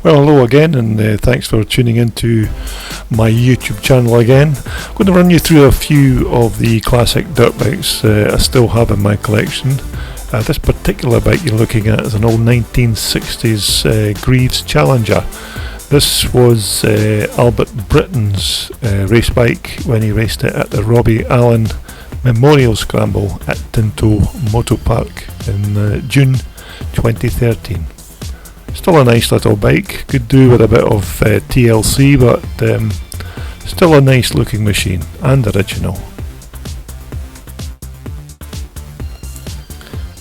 Well, hello again, and thanks for tuning into my YouTube channel again. I'm going to run you through a few of the classic dirt bikes I still have in my collection. This particular bike you're looking at is an old 1960s Greaves Challenger. This was Albert Britton's race bike when he raced it at the Robbie Allen Memorial Scramble at Tinto Motor Park in June 2013. Still a nice little bike, could do with a bit of TLC, but still a nice looking machine and original.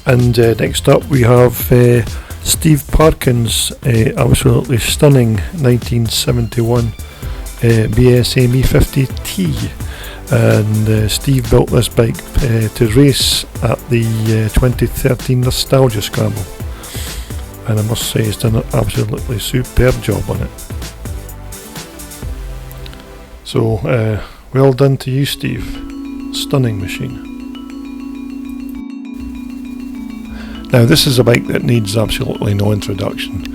And next up we have Steve Parkin's absolutely stunning 1971 BSA Me50T, and Steve built this bike to race at the 2013 Nostalgia Scramble. And I must say he's done an absolutely superb job on it. So, well done to you, Steve. Stunning machine. Now this is a bike that needs absolutely no introduction.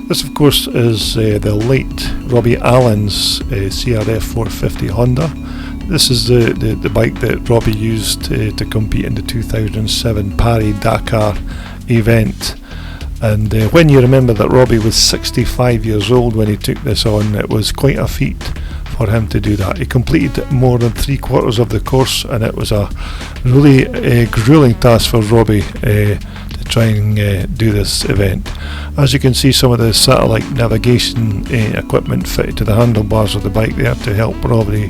This of course is the late Robbie Allen's CRF 450 Honda. This is the bike that Robbie used to compete in the 2007 Paris-Dakar event. And when you remember that Robbie was 65 years old when he took this on, it was quite a feat for him to do that. He completed more than 3/4 of the course, and it was a really grueling task for Robbie to try and do this event. As you can see, some of the satellite navigation equipment fitted to the handlebars of the bike there to help Robbie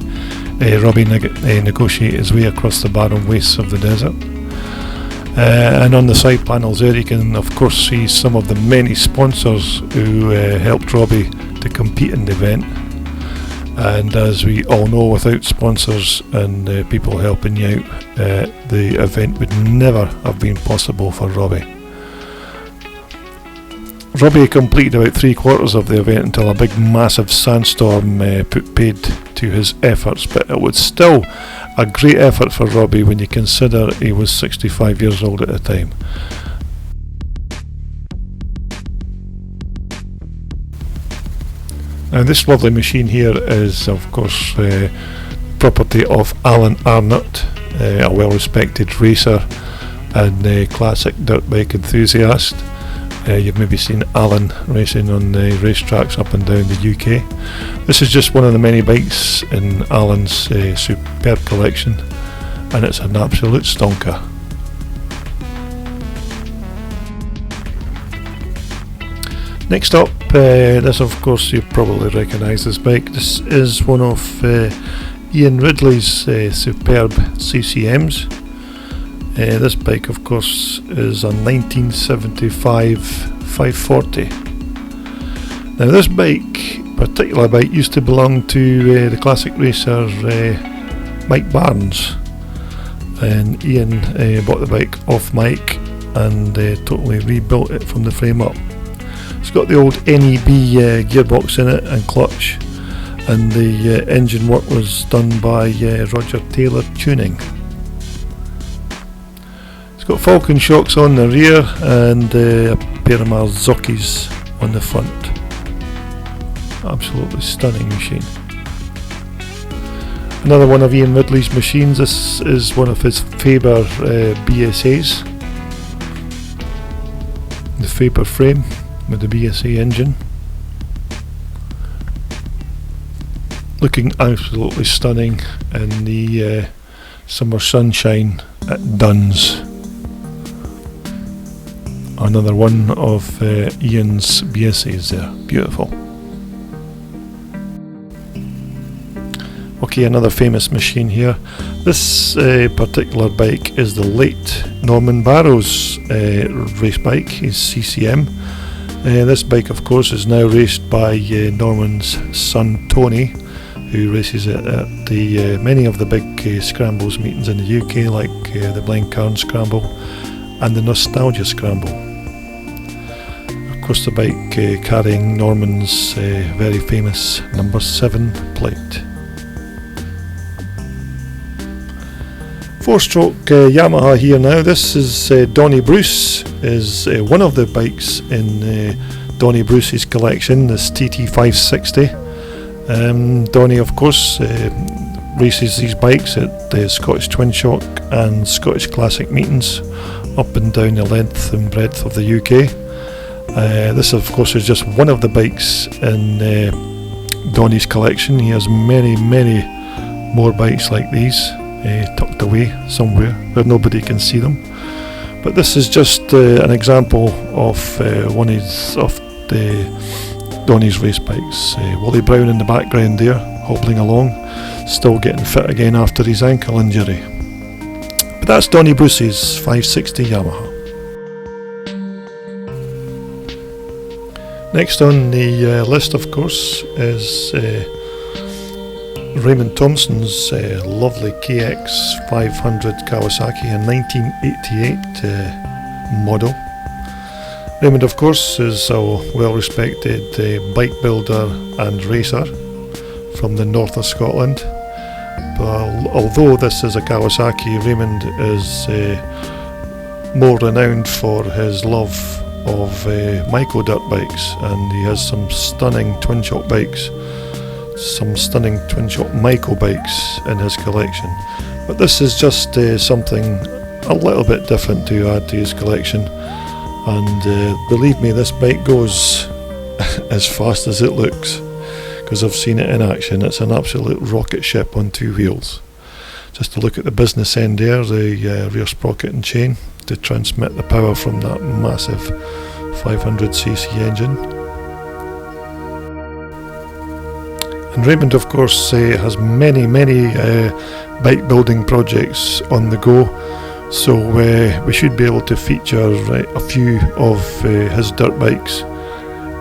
negotiate his way across the barren wastes of the desert. And on the side panels there you can of course see some of the many sponsors who helped Robbie to compete in the event. And as we all know, without sponsors and people helping you out, the event would never have been possible for Robbie. Robbie completed about 3/4 of the event until a big massive sandstorm put paid to his efforts, but it was still a great effort for Robbie when you consider he was 65 years old at the time. Now this lovely machine here is of course property of Alan Arnott, a well respected racer and classic dirt bike enthusiast. You've maybe seen Alan racing on the racetracks up and down the UK. This is just one of the many bikes in Alan's superb collection, and it's an absolute stonker. Next up, this of course you probably recognise this bike. This is one of Ian Ridley's superb CCMs. This bike of course is a 1975 540. Now this particular bike used to belong to the classic racer Mike Barnes, and Ian bought the bike off Mike and totally rebuilt it from the frame up. It's got the old NEB gearbox in it and clutch, and the engine work was done by Roger Taylor Tuning. It's got Falcon shocks on the rear and a pair of Marzocchis on the front. Absolutely stunning machine. Another one of Ian Ridley's machines. This is one of his Faber BSAs. The Faber frame with the BSA engine. Looking absolutely stunning in the summer sunshine at Duns. Another one of Ian's BSAs there. Beautiful. Okay, another famous machine here. This particular bike is the late Norman Barrow's race bike, his CCM. This bike of course is now raced by Norman's son Tony, who races it at the many of the big scrambles meetings in the UK, like the Blencarn Scramble and the Nostalgia Scramble. Of course the bike carrying Norman's very famous number 7 plate. 4-stroke Yamaha here now. This is Donnie Bruce, is one of the bikes in Donnie Bruce's collection, this TT560. Donnie, of course, races these bikes at the Scottish Twin Shock and Scottish Classic meetings up and down the length and breadth of the UK. This, of course, is just one of the bikes in Donnie's collection. He has many more bikes like these tucked away somewhere where nobody can see them. But this is just an example of one of the Donnie's race bikes. Wally Brown in the background there, hobbling along, still getting fit again after his ankle injury. But that's Donnie Bruce's 560 Yamaha. Next on the list, of course, is Raymond Thompson's lovely KX 500 Kawasaki, a 1988 model. Raymond, of course, is a well-respected bike builder and racer from the north of Scotland. But although this is a Kawasaki, Raymond is more renowned for his love of Maiko dirt bikes, and he has some stunning twin shock bikes, some stunning twin shock Maiko bikes in his collection. But this is just something a little bit different to add to his collection, and believe me, this bike goes as fast as it looks, because I've seen it in action. It's an absolute rocket ship on two wheels. Just to look at the business end there, the rear sprocket and chain to transmit the power from that massive 500cc engine. And Raymond, of course, has many bike building projects on the go, so we should be able to feature a few of his dirt bikes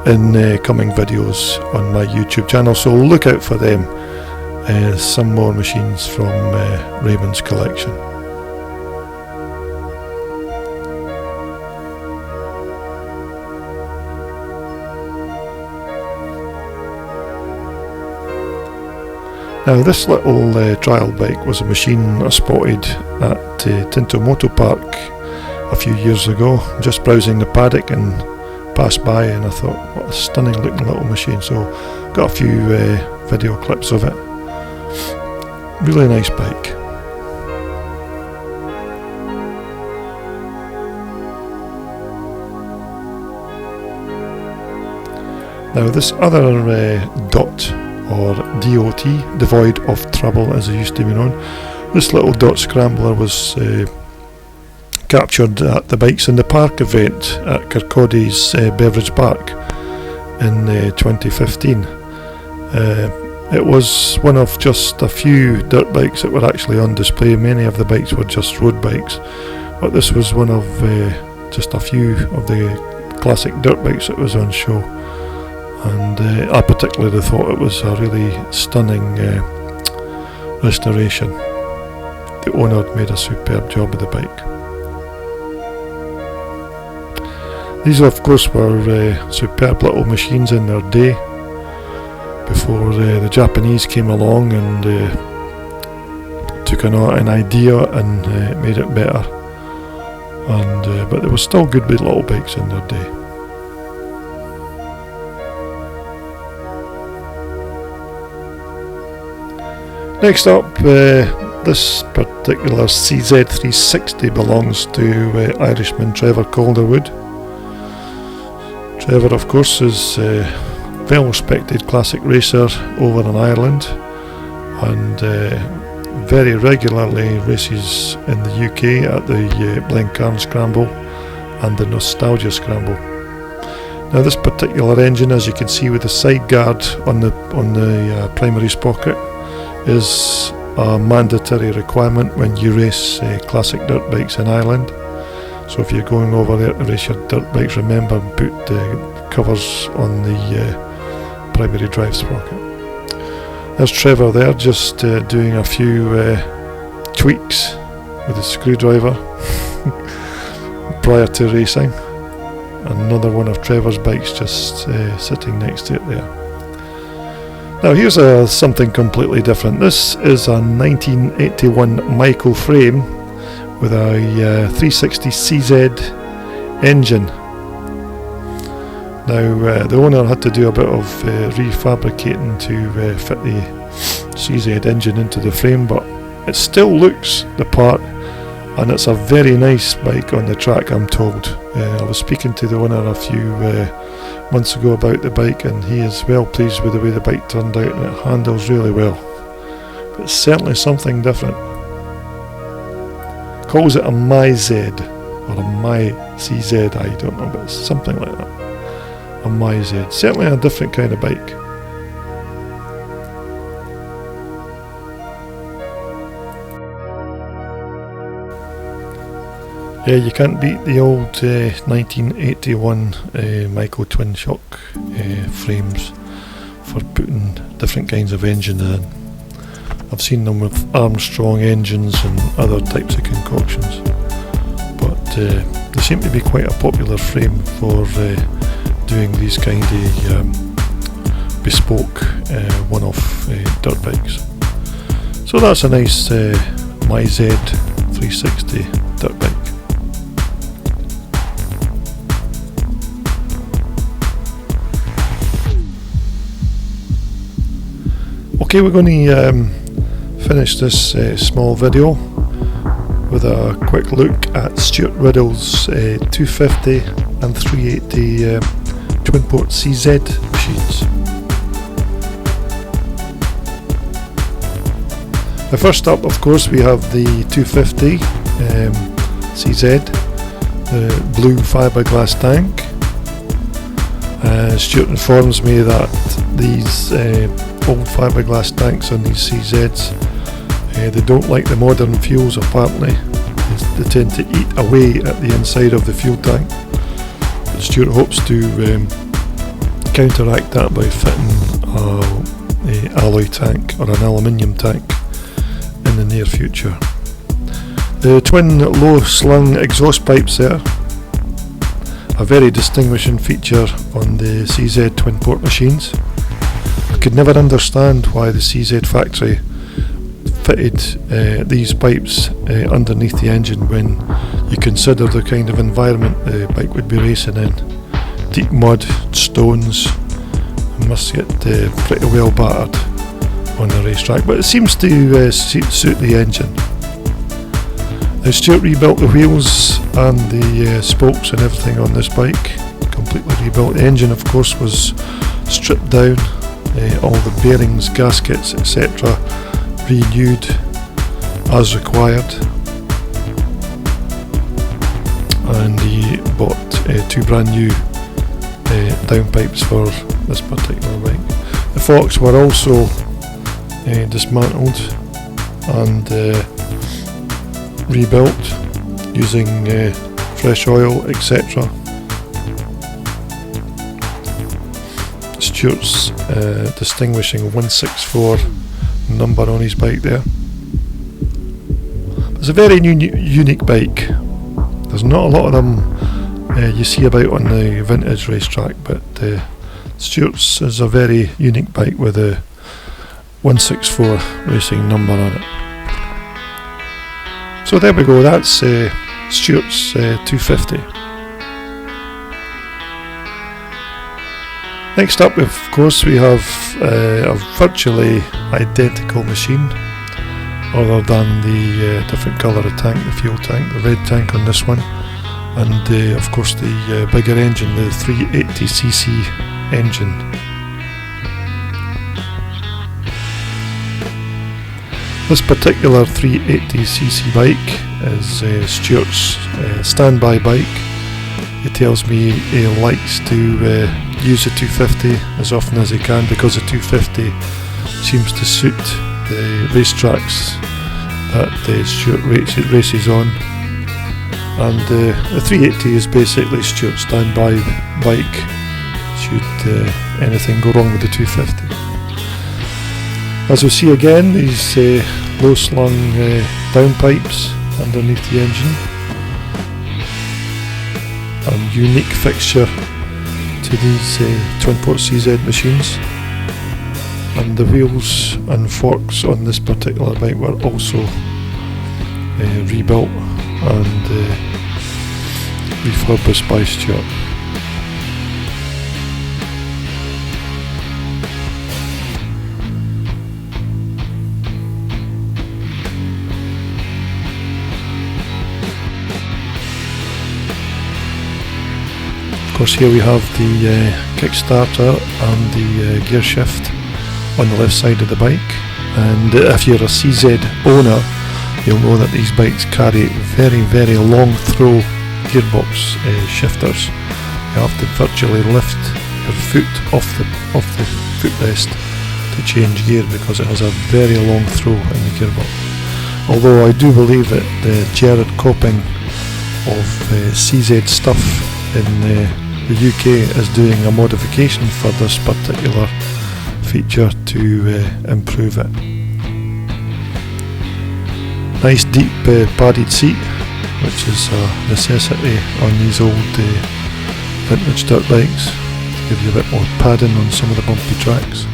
in coming videos on my YouTube channel, so look out for them. Some more machines from Raymond's collection. Now, this little trial bike was a machine I spotted at Tinto Moto Park a few years ago, just browsing the paddock, and passed by, and I thought, what a stunning looking little machine, so got a few video clips of it. Really nice bike. Now, this other DOT, or DOT, devoid of trouble as it used to be known, this little DOT scrambler was captured at the Bikes in the Park event at Kirkcaldy's Beveridge Park in 2015. It was one of just a few dirt bikes that were actually on display. Many of the bikes were just road bikes, but this was one of just a few of the classic dirt bikes that was on show, and I particularly thought it was a really stunning restoration. The owner had made a superb job of the bike. These, of course, were superb little machines in their day, before the Japanese came along and took an idea and made it better. And but they were still good big little bikes in their day. Next up, this particular CZ360 belongs to Irishman Trevor Calderwood. Trevor, of course, is well-respected classic racer over in Ireland, and very regularly races in the UK at the Glencairn Scramble and the Nostalgia Scramble. Now, this particular engine, as you can see with the side guard on the primary sprocket, is a mandatory requirement when you race classic dirt bikes in Ireland. So if you're going over there to race your dirt bikes, remember, put covers on the primary drive sprocket. There's Trevor there, just doing a few tweaks with a screwdriver prior to racing. Another one of Trevor's bikes just sitting next to it there. Now, here's something completely different. This is a 1981 Maiko frame with a 360 CZ engine. Now the owner had to do a bit of refabricating to fit the CZ engine into the frame, but it still looks the part, and it's a very nice bike on the track, I'm told. I was speaking to the owner a few months ago about the bike, and he is well pleased with the way the bike turned out, and it handles really well. But it's certainly something different. Calls it a MyZ or a MyCZ, I don't know, but it's something like that. A MyZ, certainly a different kind of bike. Yeah, you can't beat the old 1981 Micro Twin Shock frames for putting different kinds of engines in. I've seen them with Armstrong engines and other types of concoctions, but they seem to be quite a popular frame for doing these kind of bespoke one-off dirt bikes. So that's a nice MyZ 360 dirt bike. Okay, we're going to finish this small video with a quick look at Stuart Riddell's 250 and 380 twin port CZ machines. Now first up, of course, we have the 250 CZ, the blue fiberglass tank. Stuart informs me that these old fiberglass tanks on these CZs, they don't like the modern fuels apparently. They tend to eat away at the inside of the fuel tank. But Stuart hopes to counteract that by fitting an alloy tank or an aluminium tank in the near future. The twin low slung exhaust pipes there, a very distinguishing feature on the CZ twin port machines. I could never understand why the CZ factory fitted these pipes underneath the engine when you consider the kind of environment the bike would be racing in. Deep mud, stones, and must get pretty well battered on the racetrack, but it seems to suit the engine. Now Stuart rebuilt the wheels and the spokes and everything on this bike, completely rebuilt. The engine, of course, was stripped down, all the bearings, gaskets, etc. renewed as required, and he bought two brand new downpipes for this particular bike. The forks were also dismantled and rebuilt using fresh oil, etc. Stuart's distinguishing 164 number on his bike there. It's a very unique bike. There's not a lot of them you see about on the vintage racetrack, but Stuart's is a very unique bike with a 164 racing number on it. So there we go, that's Stuart's 250. Next up, of course, we have a virtually identical machine, other than the different colour of tank, the fuel tank, the red tank on this one, and of course the bigger engine, the 380cc engine. This particular 380cc bike is Stuart's standby bike. He tells me he likes to use the 250 as often as he can, because the 250 seems to suit the racetracks that Stuart races on, and the 380 is basically Stuart's standby bike should anything go wrong with the 250. As we see again, these low slung downpipes underneath the engine, a unique fixture to these twin port CZ machines, and the wheels and forks on this particular bike were also rebuilt and refurbished by Stuart. course, here we have the kickstarter and the gear shift on the left side of the bike, and if you're a CZ owner, you'll know that these bikes carry very long throw gearbox shifters. You have to virtually lift your foot off the footrest to change gear because it has a very long throw in the gearbox. Although I do believe that Jared Copping of CZ Stuff in the UK is doing a modification for this particular feature to improve it. Nice deep padded seat, which is a necessity on these old vintage dirt bikes, to give you a bit more padding on some of the bumpy tracks.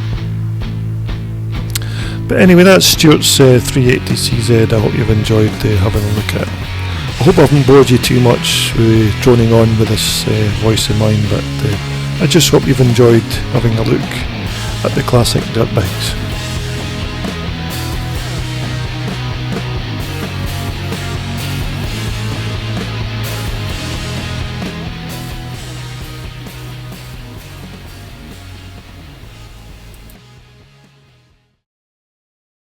But anyway, that's Stuart's 380CZ. I hope you've enjoyed having a look at it. I hope I haven't bored you too much with droning on with this voice of mine, but I just hope you've enjoyed having a look at the classic dirt bikes.